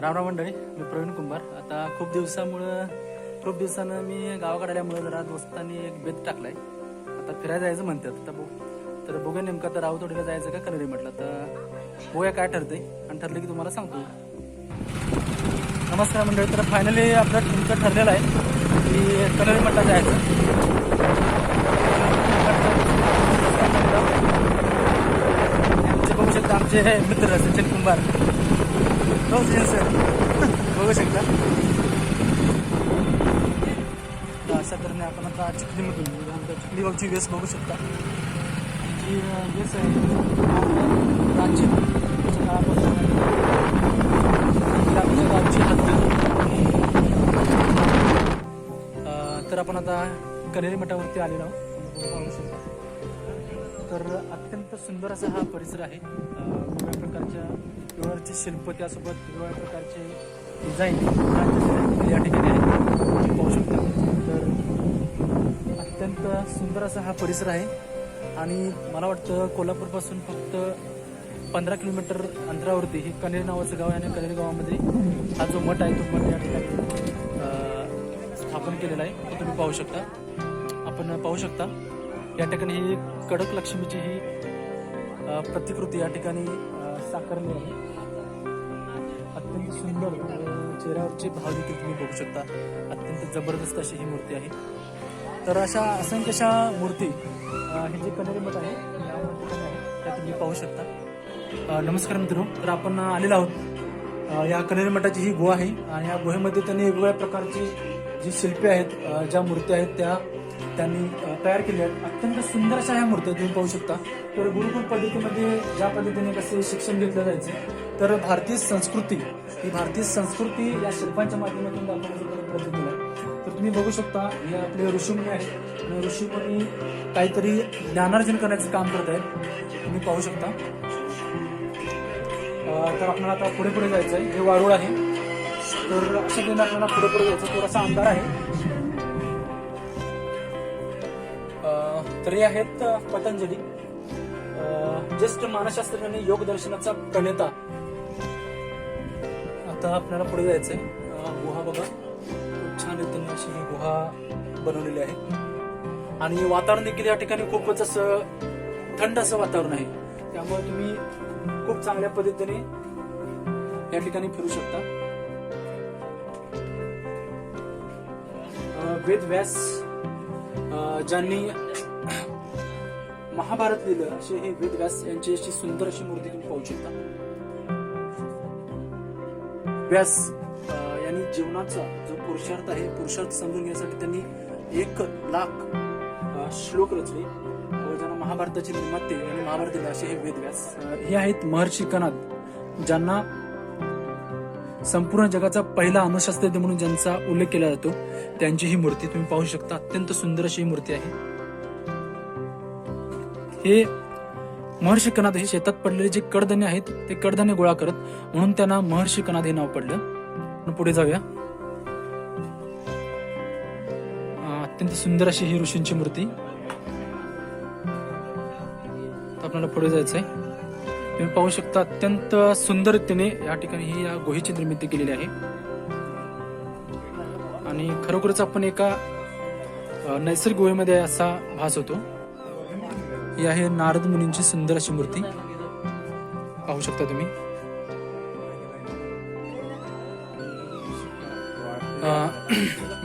रामराम मंडळी, मी प्रवीण कुंभार. आता खूप दिवसानं मी गावाकडे आल्यामुळे जरा दोस्तांनी एक बेत टाकलाय. आता फिरायला जायचं म्हणतात. तर बघूया नेमकं तर राऊतवाडीला जायचं का कनेरी म्हटलं. तर बघूया काय ठरतंय आणि ठरलं की तुम्हाला सांगतो. नमस्कार मंडळी, तर फायनली आपलं तुमचं ठरलेलं आहे की कनेरी म्हटलं जायचं. आमचे बघू शकता, आमचे मित्र सचिन कुंभार सर बघू शकता. अशा तऱ्हेने आपण आता चिखलीमधून चिखली गावची वेस बघू शकता. जी वेस आहे प्राचीन काळापासून आमच्या गावची हत्ती. तर आपण आता कनेरी मठावरती आलेलो आहोत. तर अत्यंत सुंदर असा हा परिसर आहे. वेगवेगळ्या प्रकारच्या पिवळाची शिल्प, त्यासोबत वेगवेगळ्या प्रकारचे डिझाईन या ठिकाणी आहे, पाहू शकता. तर अत्यंत सुंदर असा हा परिसर आहे आणि मला वाटतं कोल्हापूरपासून फक्त 15 किलोमीटर अंतरावरती हे कनेरी नावाचं गाव आहे. आणि कनेरी गावामध्ये हा जो मठ आहे तो मठ या ठिकाणी स्थापन केलेला आहे. तो तुम्ही पाहू शकता. आपण पाहू शकता या ठिकाणी ही कडक लक्ष्मीची ही प्रतिकृती या ठिकाणी साकारली आहे. अत्यंत सुंदर चेहऱ्यावरचे भाव देखील तुम्ही बघू शकता. अत्यंत जबरदस्त अशी ही मूर्ती आहे. तर अशा असंख्य अशा मूर्ती हे जे कनेरी मठ आहे या ठिकाणी आहे, त्या तुम्ही पाहू शकता. नमस्कार मित्रांनो, तर आपण आलेलो आहोत. या कनेरी मठाची ही गुहा आहे आणि या गुहेमध्ये त्यांनी वेगवेगळ्या प्रकारची जी शिल्पे आहेत, ज्या मूर्ती आहेत त्या त्यांनी तयार केल्या आहेत. अत्यंत सुंदर अशा ह्या मूर्त्या तुम्ही पाहू शकता. तर गुरुकुल पद्धतीमध्ये ज्या पद्धतीने कसे शिक्षण घेतलं जायचं, तर भारतीय संस्कृती या शिल्पांच्या माध्यमातून दाखवण्याचा प्रयत्न केला आहे. तर तुम्ही बघू शकता, हे आपले ऋषीमुनी आहेत आणि ऋषीमुनी काहीतरी ज्ञानार्जन करण्याचं काम करत आहेत, तुम्ही पाहू शकता. तर आपल्याला आता पुढे जायचं आहे. हे वारुळ आहे. तर अशा पद्धतीने आपल्याला पुढे जायचं. थोडासा अंधार आहे. तर हे आहेत पतंजली, ज्येष्ठ मानसशास्त्रज्ञ, योग दर्शनाचा प्रणेता. आता आपल्याला पुढे जायचंय. गुहा बघा, खूप छान रीतीने अशी ही गुहा बनवलेली आहे आणि वातावरण देखील या ठिकाणी खूपच असं थंड असं वातावरण आहे. त्यामुळे तुम्ही खूप चांगल्या पद्धतीने या ठिकाणी फिरू शकता. वेद व्यास ज्यांनी महाभारत लिहिलं असे हे वेद व्यास यांची अशी सुंदर अशी मूर्ती तुम्ही पाहू शकता. व्यास यांनी जीवनाचा जो पुरुषार्थ आहे, पुरुषार्थ समजून घेण्यासाठी त्यांनी 1,00,000 श्लोक रचले व ज्यांना महाभारताचे निर्माते आणि महाभारत लिहिले असे हे वेद व्यास. हे आहेत महर्षी कणाद, ज्यांना संपूर्ण जगाचा पहिला अणुशास्त्रज्ञ म्हणून ज्यांचा उल्लेख केला जातो, त्यांची ही मूर्ती तुम्ही पाहू शकता. अत्यंत सुंदर अशी ही मूर्ती आहे. हे महर्षी कणाद हे शेतात पडलेले जे कडधान्य आहेत ते कडधान्य गोळा करत, म्हणून त्यांना महर्षी कणाद हे नाव पडलं. पुढे जाऊया. अत्यंत सुंदर अशी ही ऋषींची मूर्ती. आपल्याला पुढे जायचंय. तुम्ही पाहू शकता अत्यंत सुंदर रीतीने या ठिकाणी ही या गुहेची निर्मिती केलेली आहे आणि खरोखरच आपण एका नैसर्गिक गुहेमध्ये असा भास होतो. ही आहे नारद मुनींची सुंदर अशी मूर्ती, पाहू शकता तुम्ही.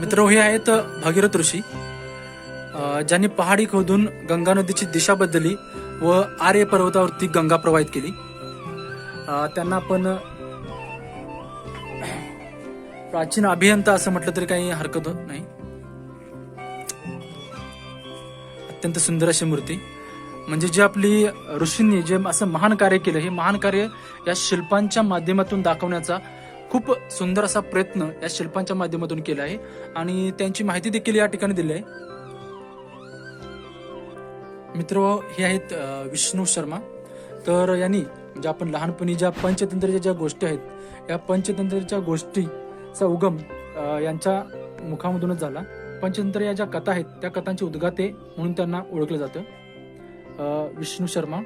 मित्र, हे आहेत भगीरथ ऋषी, ज्यांनी पहाडी खोदून गंगा नदीची दिशा बदलली व आर्य पर्वतावरती गंगा प्रवाहित केली. त्यांना आपण प्राचीन अभियंता असं म्हटलं तरी काही हरकत होत नाही. अत्यंत सुंदर अशी मूर्ती, म्हणजे जे आपली ऋषींनी जे असं महान कार्य केलं, हे महान कार्य या शिल्पांच्या माध्यमातून दाखवण्याचा खूप सुंदर असा प्रयत्न या शिल्पांच्या माध्यमातून केला आहे आणि त्यांची माहिती देखील या ठिकाणी दिली आहे. मित्र, हे आहेत विष्णू शर्मा. तर यांनी ज्या आपण लहानपणी ज्या पंचतंत्राच्या ज्या गोष्टी आहेत, या पंचतंत्राच्या गोष्टीचा उगम यांच्या मुखामधूनच झाला. पंचतंत्र या ज्या कथा आहेत त्या कथांचे उद्गाते म्हणून त्यांना ओळखलं जातं. विष्णू शर्मा.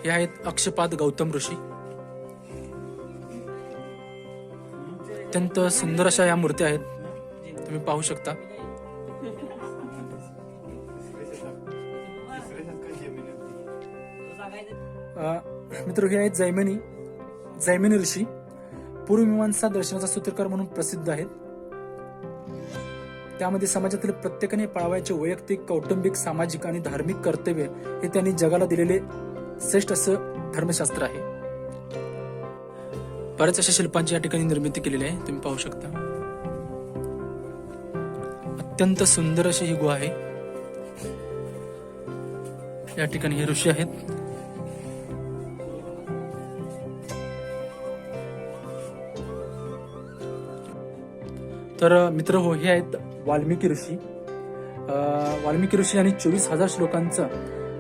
हे आहेत अक्षपाद गौतम ऋषी. अत्यंत सुंदर अशा या मूर्त्या आहेत, तुम्ही पाहू शकता. मित्र, हे आहेत जैमिनी ऋषी, पूर्वमीमांसा दर्शनाचा सूत्रकार म्हणून प्रसिद्ध आहेत. त्यामध्ये समाजातील प्रत्येकाने पाळावयाचे वैयक्तिक, कौटुंबिक, सामाजिक आणि धार्मिक कर्तव्य हे त्यांनी जगाला दिलेले श्रेष्ठ असं धर्मशास्त्र आहे. बऱ्याच अशा शिल्पांची या ठिकाणी निर्मिती केलेली आहे, तुम्ही पाहू शकता. अत्यंत सुंदर अशी ही गुहा आहे. या ठिकाणी हे ऋषी आहेत. तर मित्र हो, हे आहेत वाल्मिकी ऋषी. वाल्मिकी ऋषी यांनी 24,000 श्लोकांचा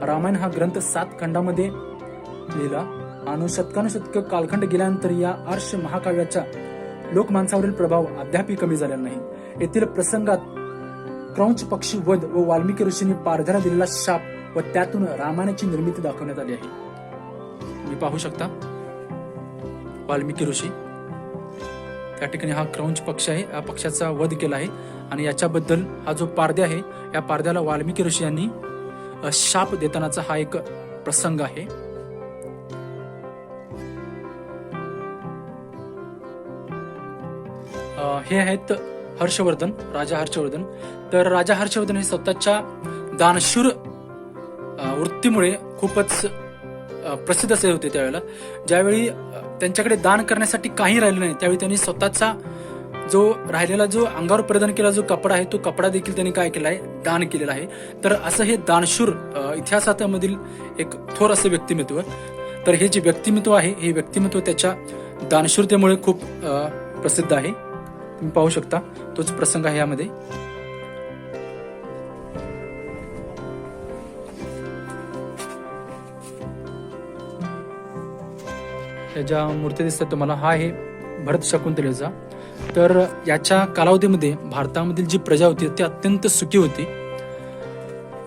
रामायण हा ग्रंथ 7 खंडामध्ये लिहिला आणि शतकानुशतक कालखंड गेल्यानंतर या आर्ष महाकाव्याचा लोकमानसावरील प्रभाव अद्यापही कमी झालेला नाही. येथील प्रसंगात क्रौंच पक्षी वध व वाल्मिकी ऋषींनी पारध्याला दिलेला शाप व त्यातून रामायणाची निर्मिती दाखवण्यात आली आहे. तुम्ही पाहू शकता वाल्मिकी ऋषी. त्या ठिकाणी हा क्रौंच पक्ष आहे, या पक्षाचा वध केला आहे आणि याच्याबद्दल हा जो पारध्या आहे, या पारध्याला वाल्मिकी ऋषी यांनी शाप देतानाचा हा एक प्रसंग आहे. हे आहेत हर्षवर्धन, राजा हर्षवर्धन. तर राजा हर्षवर्धन हे स्वतःच्या दानशूर वृत्तीमुळे खूपच प्रसिद्ध असे होते. त्यावेळेला ज्यावेळी त्यांच्याकडे दान करण्यासाठी काही राहिलं नाही, त्यावेळी त्यांनी स्वतःचा जो राहिलेला जो अंगावर परिधान केलेला जो कपडा आहे, तो कपडा देखील त्यांनी काय केला आहे, दान केलेला आहे. तर असं हे दानशूर इतिहासामधील एक थोर असं व्यक्तिमत्व. तर हे जे व्यक्तिमत्व आहे, हे व्यक्तिमत्व त्याच्या दानशूरतेमुळे खूप प्रसिद्ध आहे. तुम्ही पाहू शकता तोच प्रसंग आहे यामध्ये. या ज्या मूर्ती दिसतात तुम्हाला, हा आहे भरत शकुंतलेचा. तर याच्या कालावधीमध्ये भारतामधील जी प्रजा होती ती अत्यंत सुखी होती.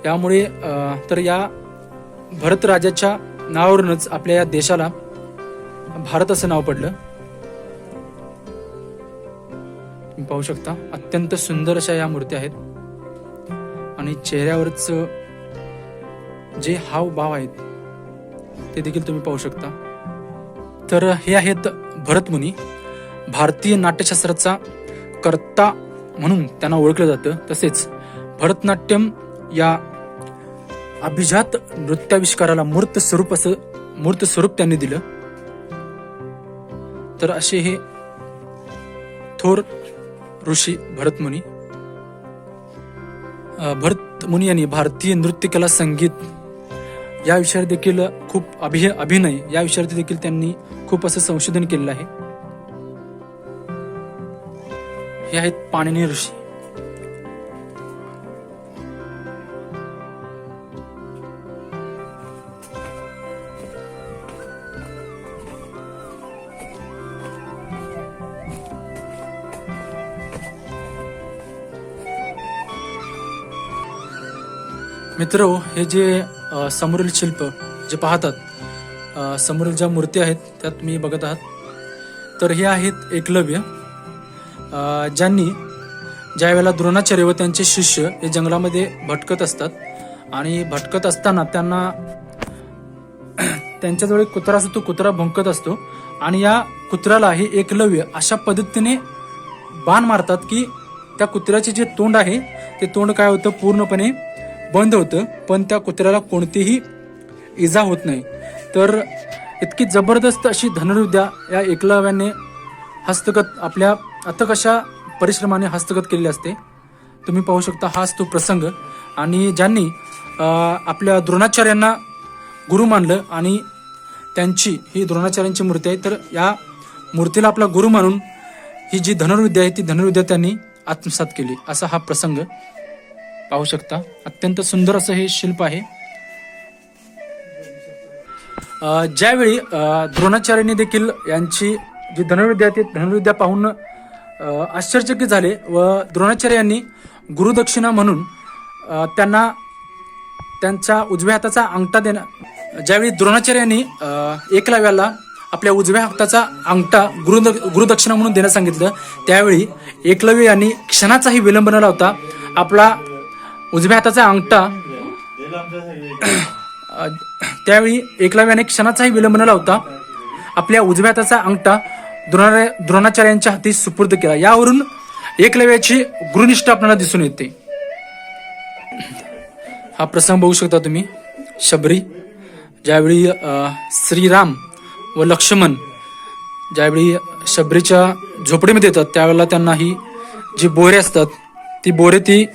त्यामुळे तर या भरत राजाच्या नावावरूनच आपल्या या देशाला भारत असं नाव पडलं. तुम्ही पाहू शकता अत्यंत सुंदर अशा या मूर्त्या आहेत आणि चेहऱ्यावरच जे हावभाव आहेत ते देखील तुम्ही पाहू शकता. तर हे आहेत भरतमुनी. भारतीय नाट्यशास्त्राचा कर्ता म्हणून त्यांना ओळखलं जातं. तसेच भरतनाट्यम या अभिजात नृत्याविष्काराला मूर्त स्वरूप त्यांनी दिलं. तर असे हे थोर ऋषी भरतमुनी. भरतमुनी यांनी भारतीय नृत्यकला, संगीत या विषयावर देखील खूप अभिनय या विषयावर देखील त्यांनी खूप असं संशोधन केलेलं आहे. हे आहेत पाणिनी ऋषी. मित्र, हे जे समोरील शिल्प जे पाहतात, समोरील ज्या मूर्ती आहेत त्या तुम्ही बघत आहात. तर हे आहेत एकलव्य, ज्यांनी ज्या वेळेला द्रोणाचार्य व त्यांचे शिष्य हे जंगलामध्ये भटकत असतात आणि भटकत असताना त्यांना त्यांच्याजवळ एक कुत्रा असतो, तो कुत्रा भुंकत असतो आणि या कुत्र्याला हे एकलव्य अशा पद्धतीने बाण मारतात की त्या कुत्र्याचे जे तोंड आहे ते तोंड काय होतं, पूर्णपणे बंद होतं, पण त्या कुत्र्याला कोणतीही इजा होत नाही. तर इतकी जबरदस्त अशी धनुर्विद्या या एकलव्याने हस्तगत आपल्या अथक अशा परिश्रमाने हस्तगत केलेली असते. तुम्ही पाहू शकता हाच तो प्रसंग. आणि ज्यांनी आपल्या द्रोणाचार्यांना गुरु मानलं आणि त्यांची ही द्रोणाचार्यांची मूर्ती आहे, तर या मूर्तीला आपला गुरु मानून ही जी धनुर्विद्या आहे ती धनुर्विद्या त्यांनी आत्मसात केली. असा हा प्रसंग पाहू शकता. अत्यंत सुंदर असं हे शिल्प आहे. ज्यावेळी द्रोणाचार्यांनी देखील यांची जी धनुर्विद्या ती धनुर्विद्या पाहून आश्चर्यचकित झाले व द्रोणाचार्य यांनी गुरुदक्षिणा म्हणून त्यांना त्यांच्या उजव्या हाताचा अंगठा ज्यावेळी द्रोणाचार्य यांनी एकलव्याला आपल्या उजव्या हाताचा अंगठा गुरुदक्षिणा म्हणून देण्यास सांगितलं, त्यावेळी एकलव्य यांनी क्षणाचाही विलंब न लावता आपला उजव्या हाताचा अंगठा त्यावेळी एकलव्याने क्षणाचाही विलंब न लावता आपल्या उजव्या हाताचा अंगठा द्रोणाचार्यांच्या हाती सुपूर्द केला. यावरून एकलव्याची गुरुनिष्ठा आपल्याला दिसून येते. हा प्रसंग बघू शकता तुम्ही. शबरी ज्यावेळी श्रीराम व लक्ष्मण ज्यावेळी शबरीच्या झोपडीमध्ये येतात त्यावेळेला त्यांना ही जी बोरे असतात ती बोरे ती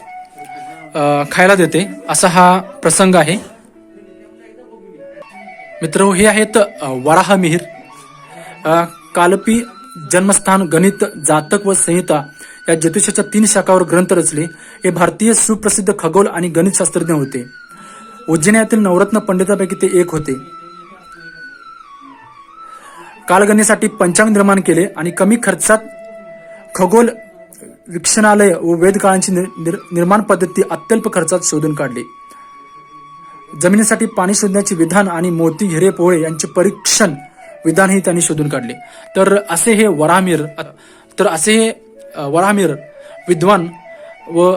खायला देते, असा हा प्रसंग आहे. मित्र, हे आहेत वराह मिहीर. कालपी, जन्मस्थान, गणित, जातक व संहिता या ज्योतिषाच्या 3 शाखावर ग्रंथ रचले. हे भारतीय सुप्रसिद्ध खगोल आणि गणित शास्त्रज्ञ होते. उज्जैनातील नवरत्न पंडितांपैकी ते एक होते. कालगणनेसाठी पंचांग निर्माण केले आणि कमी खर्चात खगोल वीक्षणालय व वेदकाळांची निर्माण पद्धती अत्यल्प खर्चात शोधून काढली. जमिनीसाठी पाणी शोधण्याचे विधान आणि मोती, हिरे, पोळे यांचे परीक्षण विधानही त्यांनी शोधून काढले. तर असे हे वराहमिहीर विद्वान व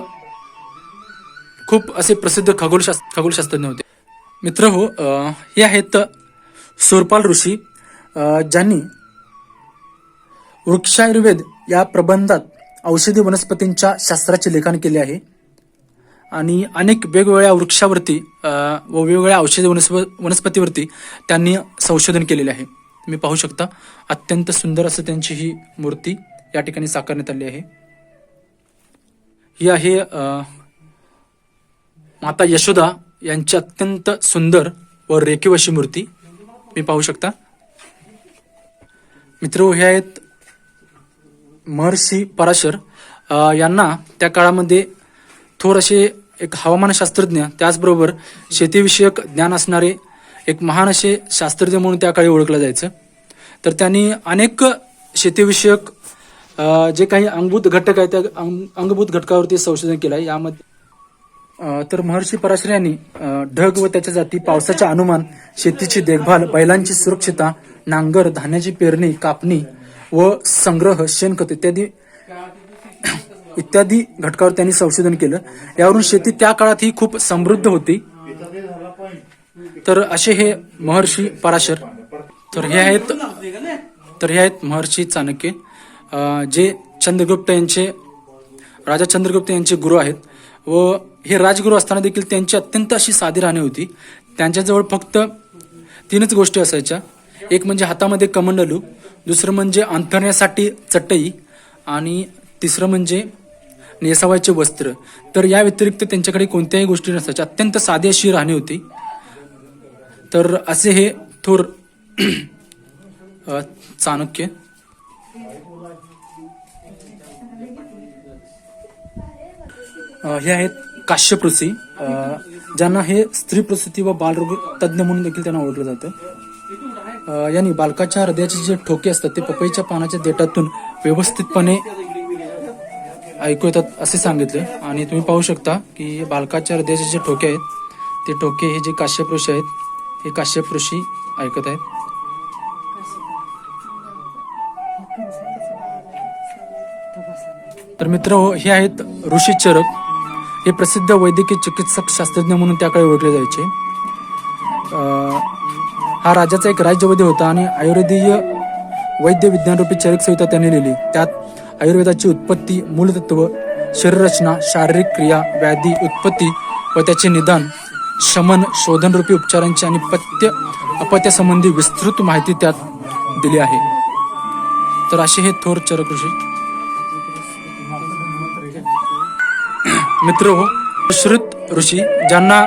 खूप असे प्रसिद्ध खगोलशास्त्रज्ञ होते. मित्र हो, हे आहेत शूरपाल ऋषी, ज्यांनी वृक्षायुर्वेद या प्रबंधात औषधी वनस्पतींच्या शास्त्राचे लेखन केले आहे आणि अनेक वेगवेगळ्या वृक्षावरती व वेगवेगळ्या औषधी वनस्पतीवरती त्यांनी संशोधन केलेले आहे. तुम्ही पाहू शकता, अत्यंत सुंदर असं त्यांची ही मूर्ती या ठिकाणी साकारण्यात आली आहे. ही आहे माता यशोदा यांची अत्यंत सुंदर व रेखीव अशी मूर्ती तुम्ही पाहू शकता. मित्र, हे आहेत महर्षी पराशर. यांना त्या काळामध्ये थोर असे एक हवामानशास्त्रज्ञ, त्याचबरोबर शेतीविषयक ज्ञान असणारे एक महान असे शास्त्रज्ञ म्हणून त्या काळी ओळखलं जायचं. तर त्यांनी अनेक शेतीविषयक जे काही अंगभूत घटक आहेत त्या अंगभूत घटकावरती संशोधन केलं आहे. यामध्ये तर महर्षी पराशर यांनी ढग व त्याच्या जाती, पावसाचे अनुमान, शेतीची देखभाल, बैलांची सुरक्षितता, नांगर, धान्याची पेरणी, कापणी व संग्रह, शेणखत इत्यादी घटकावर त्यांनी संशोधन केलं. यावरून शेती त्या काळात ही खूप समृद्ध होती. तर असे हे महर्षी पराशर. तर हे आहेत महर्षी चाणक्य, जे राजा चंद्रगुप्त यांचे गुरु आहेत. व हे राजगुरू असताना देखील त्यांची अत्यंत अशी साधी राहणी होती. त्यांच्याजवळ फक्त 3च गोष्टी असायच्या. एक म्हणजे हातामध्ये कमंडलू, दुसरं म्हणजे अंथरण्यासाठी चटई आणि तिसरं म्हणजे नेसावायचे वस्त्र. तर या व्यतिरिक्त त्यांच्याकडे कोणत्याही गोष्टी नसायच्या. अत्यंत साधी अशी राहणी होती. तर असे हे थोर चाणक्य. हे आहेत काश्यप ऋषी, ज्यांना हे स्त्री प्रसूती व बालरोग तज्ज्ञ म्हणून देखील त्यांना ओळखलं जातं. यांनी बालकाच्या हृदयाचे जे ठोके असतात ते पपईच्या पानाच्या देठातून व्यवस्थितपणे ऐकू येतात असे सांगितले. आणि तुम्ही पाहू शकता की बालकाच्या हृदयाचे जे ठोके आहेत ते ठोके हे जे काश्यप ऋषी आहेत, हे काश्यप ऋषी ऐकत आहेत. तर मित्र, हे आहेत ऋषी चरक. हे प्रसिद्ध वैद्यकीय चिकित्सक शास्त्रज्ञ म्हणून त्याकाळी ओळखले जायचे. हा राजाचा एक राज्यवैद्य होता आणि आयुर्वेदीय वैद्य विज्ञान रूपी चरक संहिता त्यांनी लिहिली. त्यात आयुर्वेदाची उत्पत्ती, मूलतत्व, शरीररचना, शारीरिक क्रिया, व्याधी उत्पत्ती व त्याचे निदान, शमन, शोधनरूपी उपचारांची आणि अपत्य संबंधी विस्तृत माहिती त्यात दिली आहे. तर असे हे थोर चरक ऋषी. मित्र हो, श्रुत ऋषी, ज्यांना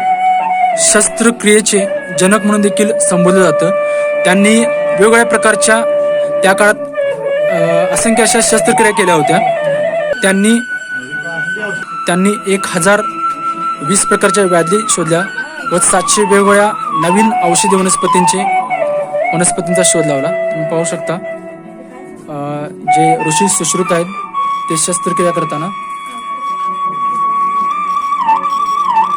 शस्त्रक्रियेचे जनक म्हणून देखील संबोधलं जातं, त्यांनी वेगवेगळ्या प्रकारच्या त्या काळात असंख्य अशा शस्त्रक्रिया केल्या होत्या. त्यांनी 1020 प्रकारच्या व्याधी शोधल्या व 700 वेगवेगळ्या नवीन औषधी वनस्पतींचा शोध लावला. तुम्ही पाहू शकता जे ऋषी सुश्रुत आहेत ते शस्त्रक्रिया करताना.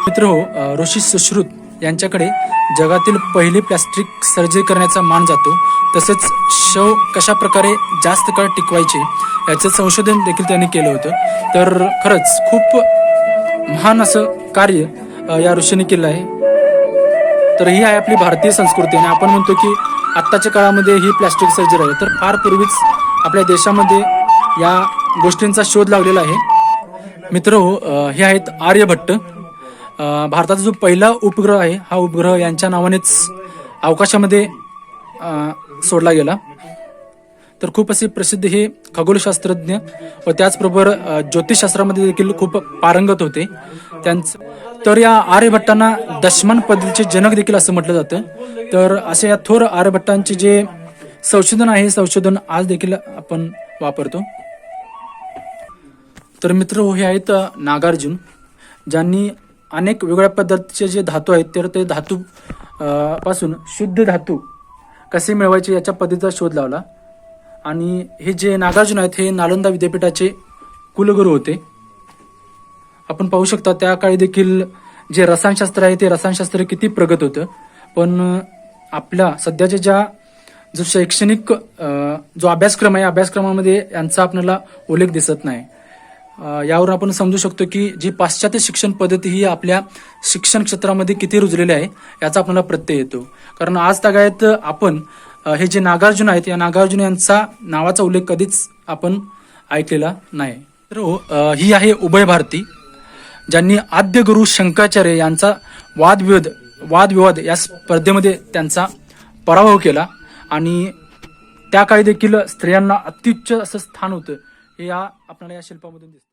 मित्र हो, ऋषी सुश्रुत यांच्याकडे जगातील पहिली प्लास्टिक सर्जरी करण्याचा मान जातो. तसंच शव कशा प्रकारे जास्त काळ टिकवायचे याचं संशोधन देखील त्यांनी केलं होतं. तर खरंच खूप महान असं कार्य या ऋषीने केलं आहे. तर ही आहे आपली भारतीय संस्कृती आणि आपण म्हणतो की आत्ताच्या काळामध्ये ही प्लॅस्टिक सर्जरी आहे, तर फार पूर्वीच आपल्या देशामध्ये या गोष्टींचा शोध लावलेला आहे. मित्र हे आहेत आर्यभट्ट. भारताचा जो पहिला उपग्रह आहे हा उपग्रह यांच्या नावानेच अवकाशामध्ये सोडला गेला. तर खूप असे प्रसिद्ध हे खगोलशास्त्रज्ञ व त्याचबरोबर ज्योतिषशास्त्रामध्ये देखील खूप पारंगत होते. तर या आर्यभट्टांना दशमान पद्धतीचे जनक देखील असं म्हटलं जातं. तर असे या थोर आर्यभट्टांचे जे संशोधन आहे संशोधन आज देखील आपण वापरतो. तर मित्र हे आहेत नागार्जुन, ज्यांनी अनेक वेगवेगळ्या पद्धतीचे जे धातू आहेत तर ते धातू पासून शुद्ध धातू कसे मिळवायचे याच्या पद्धतीचा शोध लावला. आणि हे जे नागार्जुन आहेत हे नालंदा विद्यापीठाचे कुलगुरू होते. आपण पाहू शकता त्या काळी देखील जे रसायनशास्त्र आहे ते रसायनशास्त्र किती प्रगत होतं. पण आपल्या सध्याच्या जो शैक्षणिक जो अभ्यासक्रम आहे अभ्यासक्रमामध्ये यांचा आपल्याला उल्लेख दिसत नाही. यावरून आपण समजू शकतो की जी पाश्चात्य शिक्षण पद्धती ही आपल्या शिक्षण क्षेत्रामध्ये किती रुजलेली आहे याचा आपल्याला प्रत्यय येतो. कारण आज तागायत आपण हे जे नागार्जुन आहेत या नागार्जुन यांचा नावाचा उल्लेख कधीच आपण ऐकलेला नाही. तर ही आहे उभय भारती, ज्यांनी आद्य गुरु शंकराचार्य यांचा वादविवाद या स्पर्धेमध्ये त्यांचा पराभव केला. आणि त्या काळी देखील स्त्रियांना अत्युच्च असं स्थान होतं हे या आपल्याला या शिल्पामधून दिसतं.